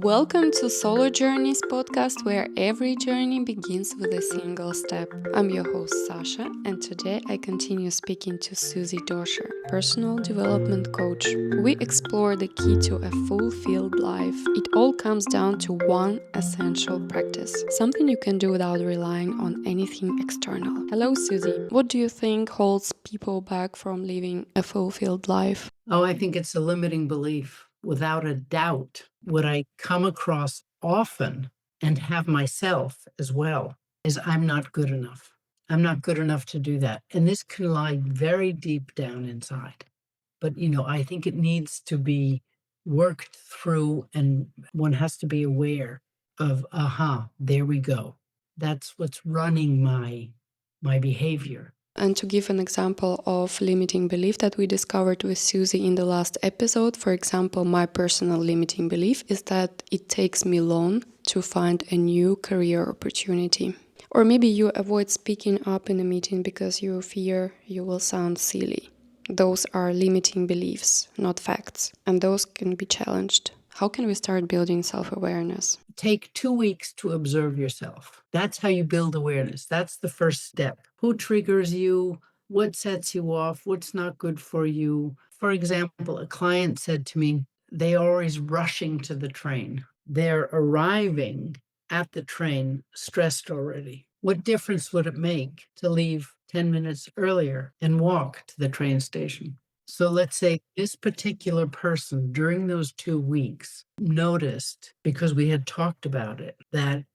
Welcome to Solo Journeys podcast, where every journey begins with a single step. I'm your host Sasha, and today I continue speaking to Suzie Doscher, personal development coach. We explore the key to a fulfilled life. It all comes down to one essential practice, something you can do without relying on anything external. Hello, Suzie. What do you think holds people back from living a fulfilled life? Oh, I think it's a limiting belief. Without a doubt, what I come across often and have myself as well is I'm not good enough. I'm not good enough to do that. And this can lie very deep down inside. But, I think it needs to be worked through and one has to be aware of, there we go. That's what's running my behavior. And to give an example of limiting belief that we discovered with Suzie in the last episode, for example, my personal limiting belief is that it takes me long to find a new career opportunity. Or maybe you avoid speaking up in a meeting because you fear you will sound silly. Those are limiting beliefs, not facts, and those can be challenged. How can we start building self-awareness? Take 2 weeks to observe yourself. That's how you build awareness. That's the first step. Who triggers you? What sets you off? What's not good for you? For example, a client said to me, they're always rushing to the train. They're arriving at the train stressed already. What difference would it make to leave 10 minutes earlier and walk to the train station? So let's say this particular person during those 2 weeks noticed, because we had talked about it, that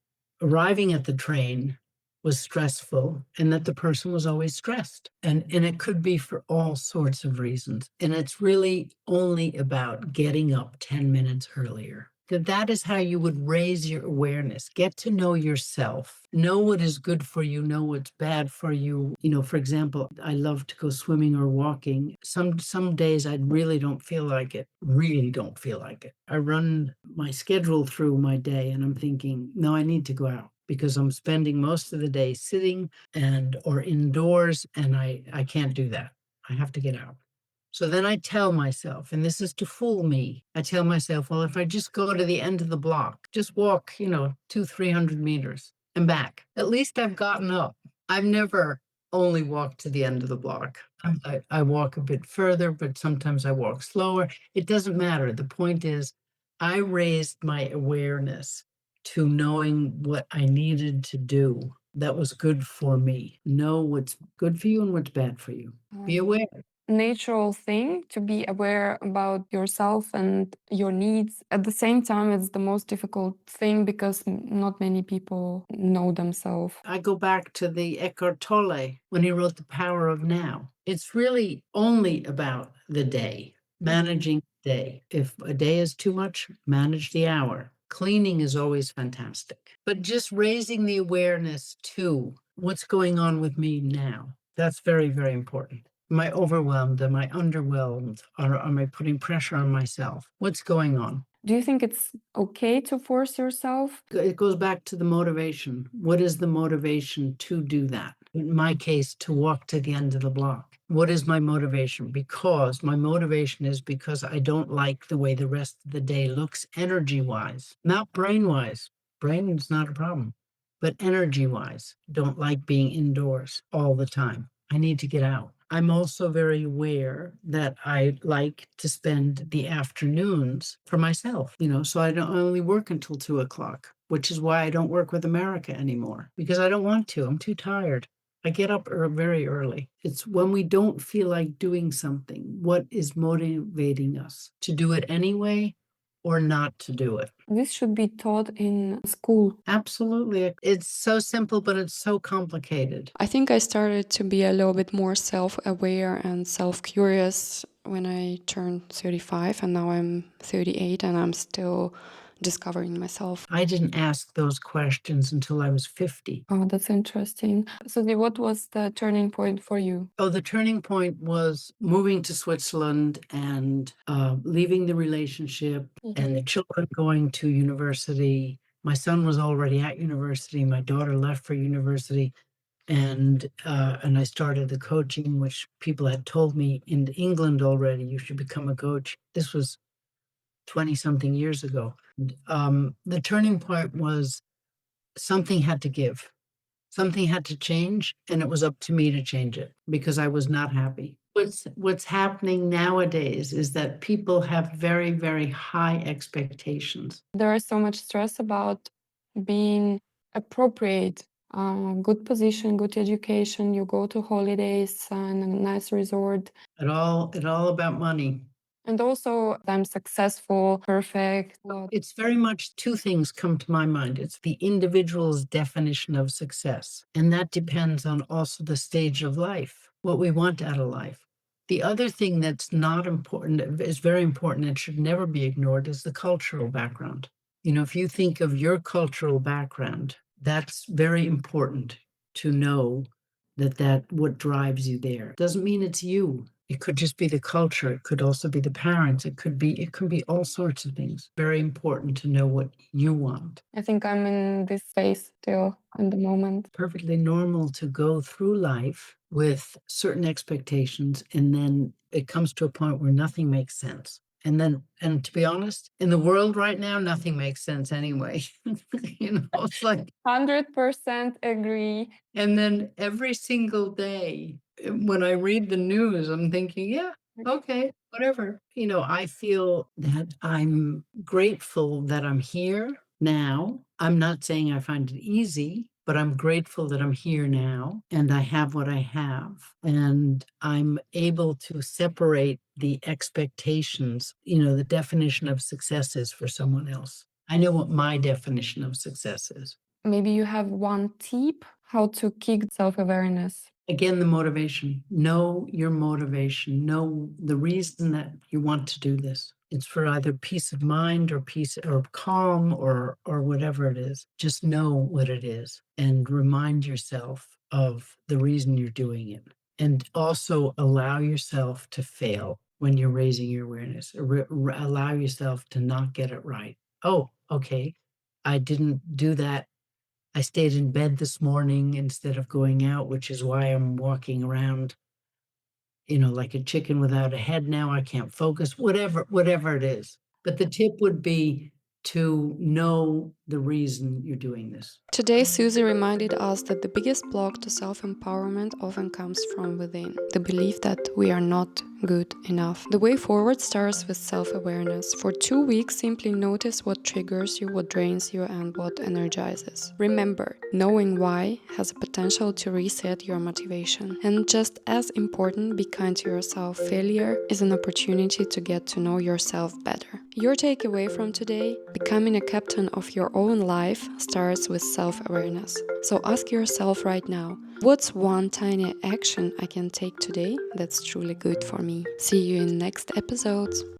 arriving at the train was stressful and that the person was always stressed. And it could be for all sorts of reasons. And it's really only about getting up 10 minutes earlier. That is how you would raise your awareness. Get to know yourself. Know what is good for you. Know what's bad for you. For example, I love to go swimming or walking. Some days I really don't feel like it. Really don't feel like it. I run my schedule through my day and I'm thinking, no, I need to go out because I'm spending most of the day sitting or indoors and I can't do that. I have to get out. So then I tell myself, and this is to fool me, I tell myself, well, if I just go to the end of the block, just walk, 200-300 meters and back, at least I've gotten up. I've never only walked to the end of the block. I walk a bit further, but sometimes I walk slower. It doesn't matter. The point is, I raised my awareness to knowing what I needed to do that was good for me. Know what's good for you and what's bad for you. Be aware. Natural thing to be aware about yourself and your needs. At the same time, it's the most difficult thing because not many people know themselves. I go back to the Eckhart Tolle when he wrote The Power of Now. It's really only about the day, managing the day. If a day is too much, manage the hour. Cleaning is always fantastic. But just raising the awareness to what's going on with me now, that's very, very important. Am I overwhelmed? Am I underwhelmed? Or am I putting pressure on myself? What's going on? Do you think it's okay to force yourself? It goes back to the motivation. What is the motivation to do that? In my case, to walk to the end of the block. What is my motivation? Because my motivation is because I don't like the way the rest of the day looks energy-wise, not brain-wise. Brain is not a problem, but energy-wise, don't like being indoors all the time. I need to get out. I'm also very aware that I like to spend the afternoons for myself, so I only work until 2:00, which is why I don't work with America anymore, because I don't want to. I'm too tired. I get up very early. It's when we don't feel like doing something, what is motivating us to do it anyway or not to do it. This should be taught in school. Absolutely. It's so simple, but it's so complicated. I think I started to be a little bit more self-aware and self-curious when I turned 35, and now I'm 38 and I'm still discovering myself. I didn't ask those questions until I was 50. Oh, that's interesting. So what was the turning point for you? Oh, the turning point was moving to Switzerland and leaving the relationship and the children going to university. My son was already at university. My daughter left for university. And I started the coaching, which people had told me in England already, you should become a coach. This was 20-something years ago. The turning point was something had to give. Something had to change, and it was up to me to change it because I was not happy. What's happening nowadays is that people have very, very high expectations. There is so much stress about being appropriate, good position, good education. You go to holidays and a nice resort. It all about money. And also, I'm successful, perfect. It's very much two things come to my mind. It's the individual's definition of success, and that depends on also the stage of life, what we want out of life. The other thing that's not important, is very important and should never be ignored, is the cultural background. If you think of your cultural background, that's very important to know that what drives you there. Doesn't mean it's you. It could just be the culture. It could also be the parents. It could be all sorts of things. Very important to know what you want. I think I'm in this phase still in the moment. Perfectly normal to go through life with certain expectations, and then it comes to a point where nothing makes sense. And to be honest, in the world right now, nothing makes sense anyway. It's like 100% agree. And then every single day, when I read the news, I'm thinking, yeah, okay, whatever. I feel that I'm grateful that I'm here now. I'm not saying I find it easy, but I'm grateful that I'm here now and I have what I have. And I'm able to separate the expectations, the definition of success is for someone else. I know what my definition of success is. Maybe you have one tip how to kick self-awareness. Again, the motivation. Know your motivation. Know the reason that you want to do this. It's for either peace of mind or peace or calm or whatever it is. Just know what it is and remind yourself of the reason you're doing it. And also allow yourself to fail when you're raising your awareness. Allow yourself to not get it right. Oh, okay. I didn't do that. I stayed in bed this morning instead of going out, which is why I'm walking around, like a chicken without a head now. I can't focus, whatever it is. But the tip would be to know the reason you're doing this. Today, Susie reminded us that the biggest block to self-empowerment often comes from within, the belief that we are not good enough. The way forward starts with self-awareness. For 2 weeks, simply notice what triggers you, what drains you, and what energizes. Remember, knowing why has a potential to reset your motivation. And just as important, be kind to yourself. Failure is an opportunity to get to know yourself better. Your takeaway from today: becoming a captain of your own life starts with self-awareness. So ask yourself right now, what's one tiny action I can take today that's truly good for me? See you in next episodes.